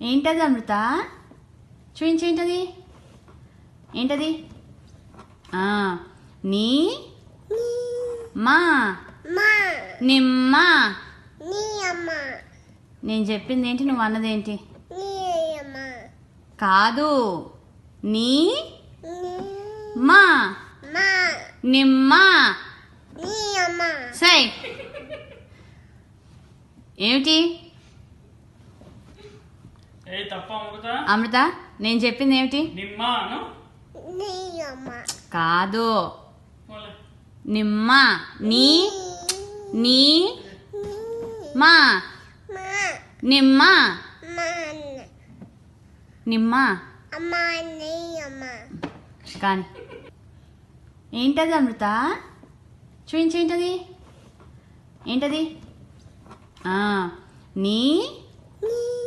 ఏంటది అమృత? చూపించు ఏంటది? ఏంటది? నీ మా నిమ్మ. నేను చెప్పింది ఏంటి, నువ్వు అన్నదేంటి? కాదు, నీ మా నిమ్మ. సై ఏమిటి అమృత? నేను చెప్పింది ఏమిటి? కాదు, నిమ్మ. నీ నీ మా నిమ్మ. నిమ్మ కానీ ఏంటది అమృత? చూపించేంటది? ఏంటది? నీ